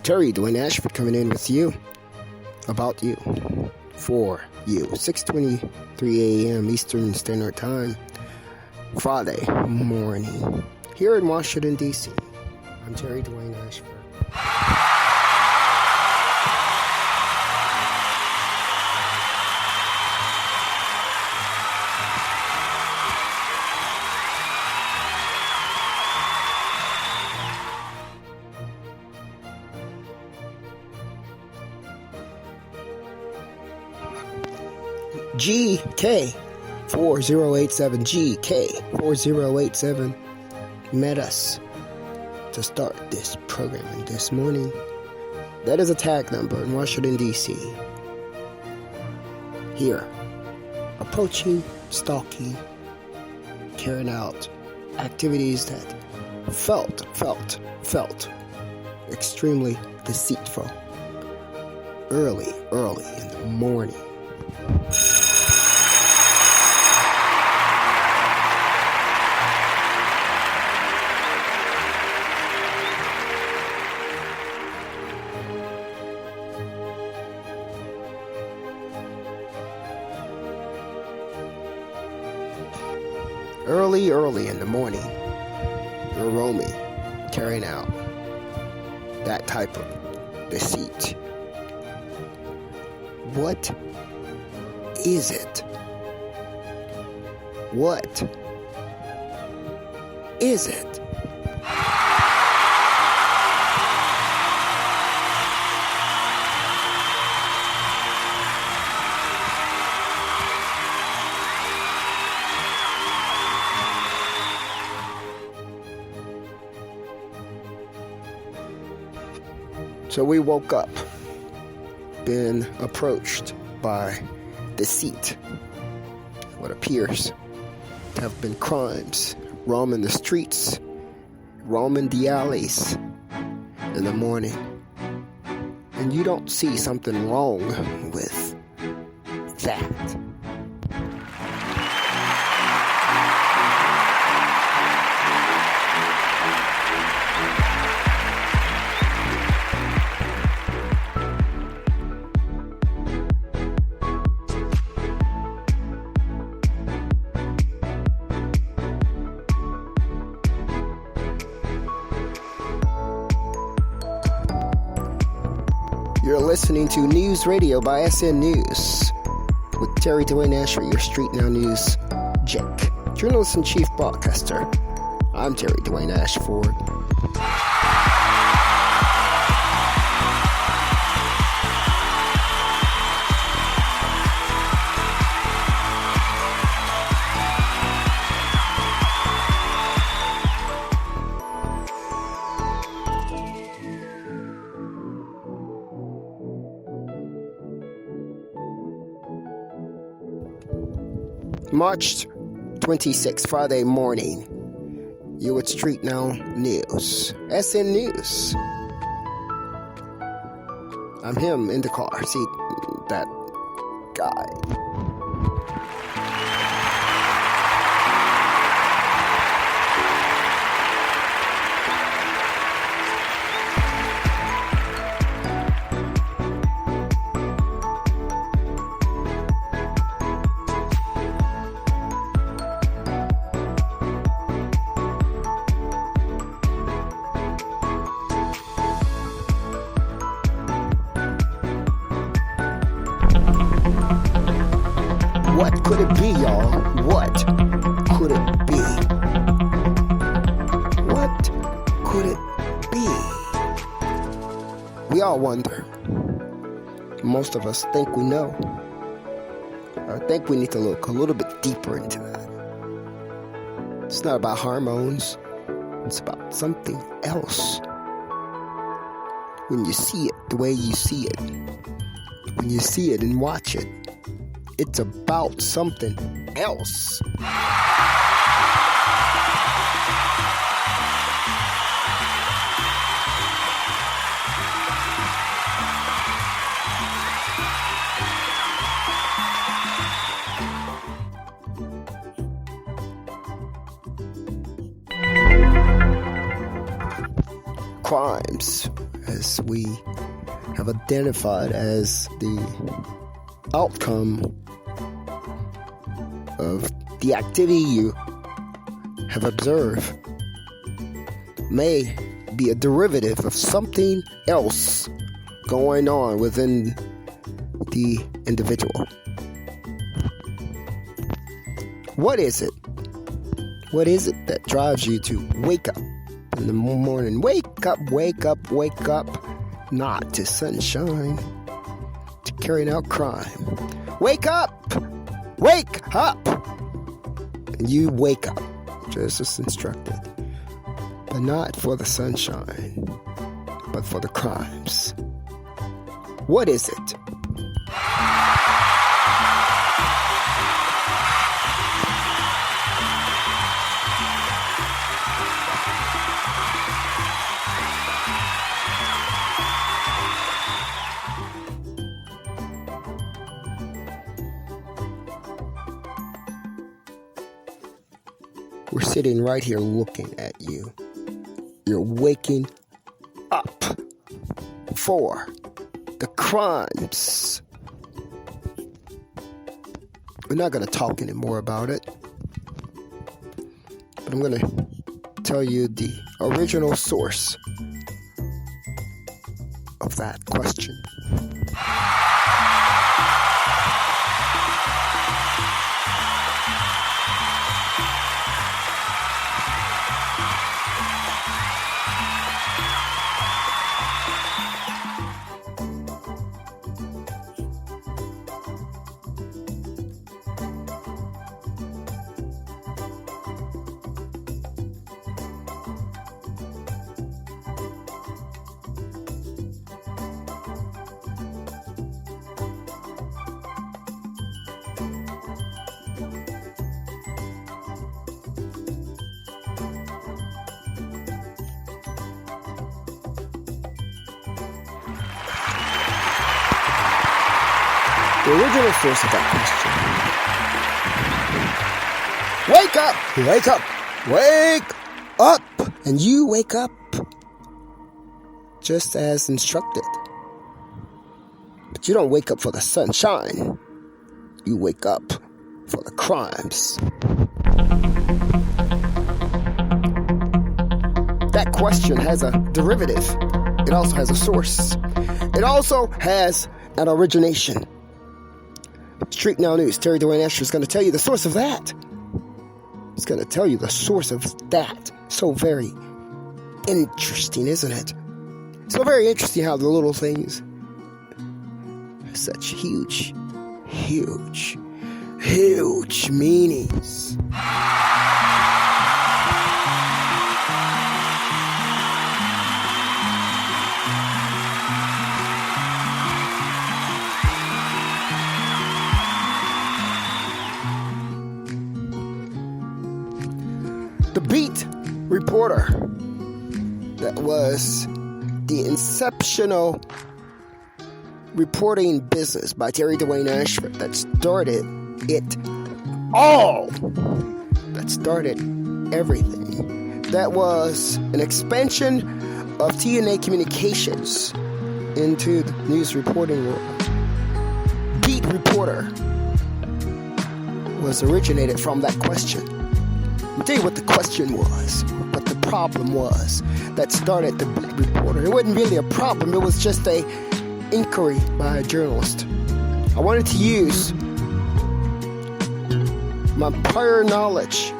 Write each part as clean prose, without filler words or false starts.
Terry Dwayne Ashford coming in with you, about you, for you. 6:23 a.m. Eastern Standard Time, Friday morning, here in Washington, D.C. I'm Terry Dwayne Ashford. GK 4087 GK 4087 met us to start this programming this morning. That is a tag number in Washington, D.C. Here, approaching, stalking, carrying out activities that felt extremely deceitful early in the morning. Early in the morning, you're roaming, carrying out that type of deceit. What is it? What is it? So we woke up, been approached by deceit, what appears to have been crimes, roaming the streets, roaming the alleys in the morning. And you don't see something wrong with that. You're listening to News Radio by SNnews with Terry Dwayne Ashford, your StreetNOW News JIC, journalist-in-chief broadcaster. I'm Terry Dwayne Ashford. March 26th, Friday morning. You at StreetNOW News, SNnews. I'm him in the car. See, that guy. What could it be, y'all? What could it be? What could it be? We all wonder. Most of us think we know. I think we need to look a little bit deeper into that. It's not about hormones. It's about something else. When you see it the way you see it, when you see it and watch it, it's about something else. Crimes as we have identified as the outcome of the activity you have observed may be a derivative of something else going on within the individual. What is it? What is it that drives you to wake up in the morning? Wake up, wake up, wake up, not to sunshine, to carrying out crime. Wake up! Wake up! And you wake up, just as instructed. But not for the sunshine, but for the crimes. What is it? We're sitting right here looking at you. You're waking up for the crimes. We're not going to talk anymore about it, but I'm going to tell you the original source of that question. The original source of that question. Wake up! Wake up! Wake up! And you wake up just as instructed. But you don't wake up for the sunshine. You wake up for the crimes. That question has a derivative. It also has a source. It also has an origination. StreetNOW News, Terry Dwayne Ashford is going to tell you the source of that. It's going to tell you the source of that. So very interesting, isn't it? So very interesting how the little things have such huge meanings. The beat reporter that was the inceptional reporting business by Terry Dwayne Ashford that started it all. That started everything. That was an expansion of TNA communications into the news reporting world. Beat reporter was originated from that question. I'll tell you what the question was, what the problem was that started the beat reporter. It wasn't really a problem, it was just a inquiry by a journalist. I wanted to use my prior knowledge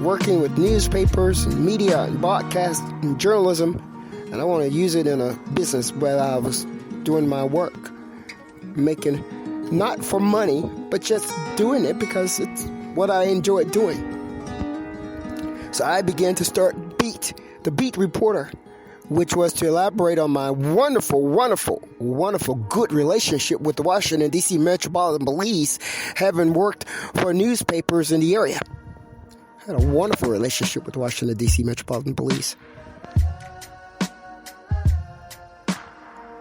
working with newspapers and media and broadcast and journalism, and I want to use it in a business where I was doing my work, making not for money, but just doing it because it's what I enjoy doing. So I began to start the beat reporter, which was to elaborate on my wonderful good relationship with the Washington, D.C. Metropolitan Police, having worked for newspapers in the area. I had a wonderful relationship with the Washington, D.C. Metropolitan Police.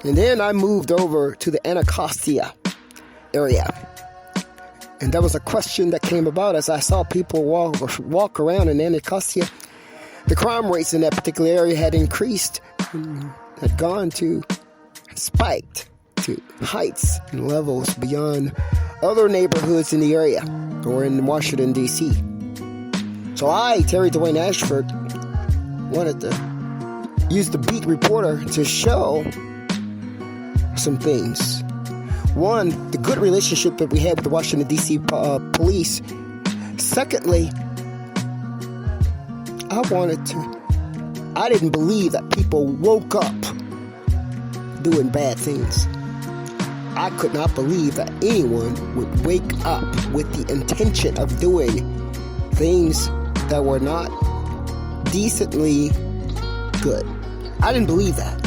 And then I moved over to the Anacostia area. And that was a question that came about as I saw people walk around in Anacostia. The crime rates in that particular area had increased. had spiked to heights and levels beyond other neighborhoods in the area or in Washington, D.C. So I, Terry Dwayne Ashford, wanted to use the beat reporter to show some things. One, the good relationship that we had with the Washington, D.C. police. Secondly, I didn't believe that people woke up doing bad things. I could not believe that anyone would wake up with the intention of doing things that were not decently good. I didn't believe that.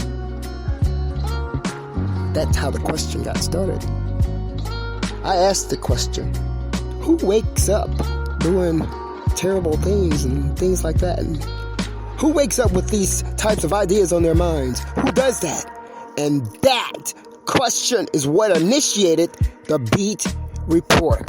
That's how the question got started. I asked the question, who wakes up doing terrible things and things like that? And who wakes up with these types of ideas on their minds? Who does that? And that question is what initiated the Beat Reporter.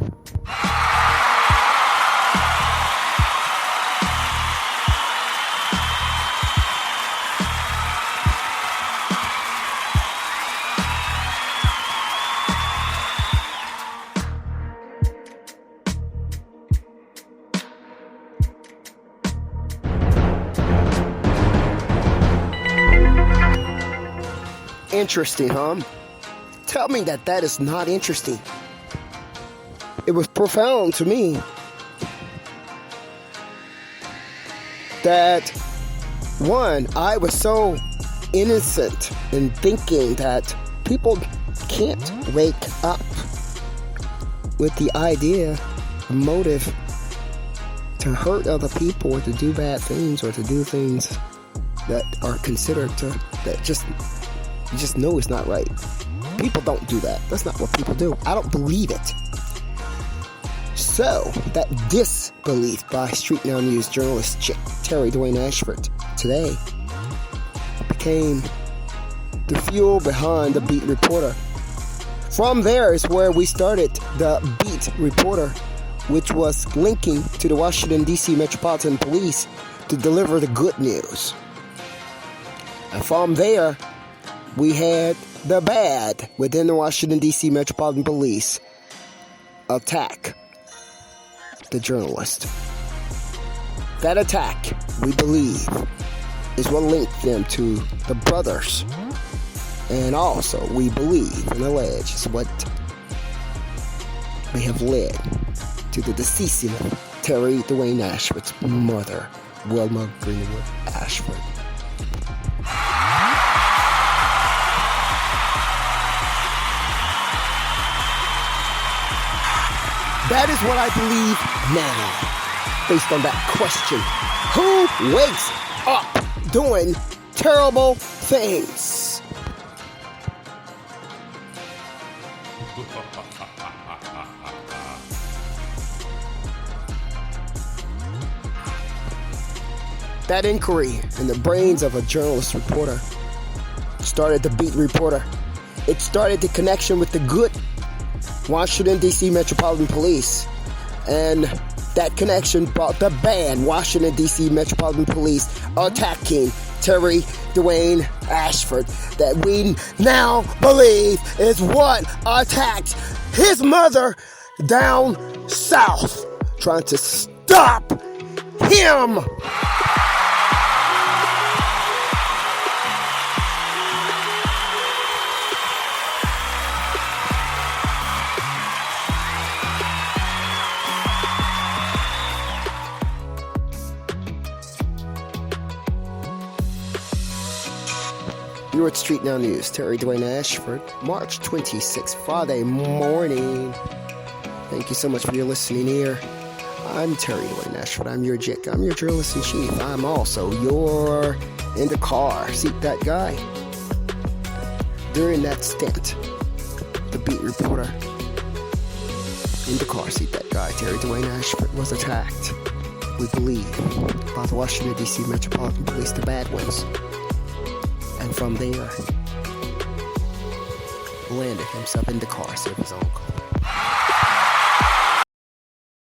Interesting, huh? Tell me that is not interesting. It was profound to me that, one, I was so innocent in thinking that people can't wake up with the idea, a motive to hurt other people or to do bad things or to do things that are considered that you just know it's not right. People don't do that. That's not what people do. I don't believe it. So, that disbelief by StreetNOW News journalist Terry Dwayne Ashford today became the fuel behind the Beat Reporter. From there is where we started the Beat Reporter, which was linking to the Washington, D.C. Metropolitan Police to deliver the good news. And from there, we had the bad within the Washington, D.C. Metropolitan Police attack the journalist. That attack, we believe, is what linked them to the brothers. And also, we believe and allege is what may have led to the deceased Terry Dwayne Ashford's mother, Wilma Greenwood Ashford. That is what I believe now, based on that question. Who wakes up doing terrible things? That inquiry in the brains of a journalist reporter started the Beat Reporter. It started the connection with the good Washington, D.C. Metropolitan Police. And that connection brought the bad Washington, D.C. Metropolitan Police attacking Terry Dwayne Ashford, that we now believe is what attacked his mother down south, trying to stop him. You're at StreetNOW News. Terry Dwayne Ashford, March 26th, Friday morning. Thank you so much for your listening ear. I'm Terry Dwayne Ashford. I'm your JIC. I'm your journalist in chief. I'm also your IndacarSEAT DatGuY. During that stint, the Beat Reporter, IndacarSEAT DatGuY, Terry Dwayne Ashford, was attacked, we believe, by the Washington, D.C. Metropolitan Police, the bad ones. And from there, landed himself in the car, save his own car.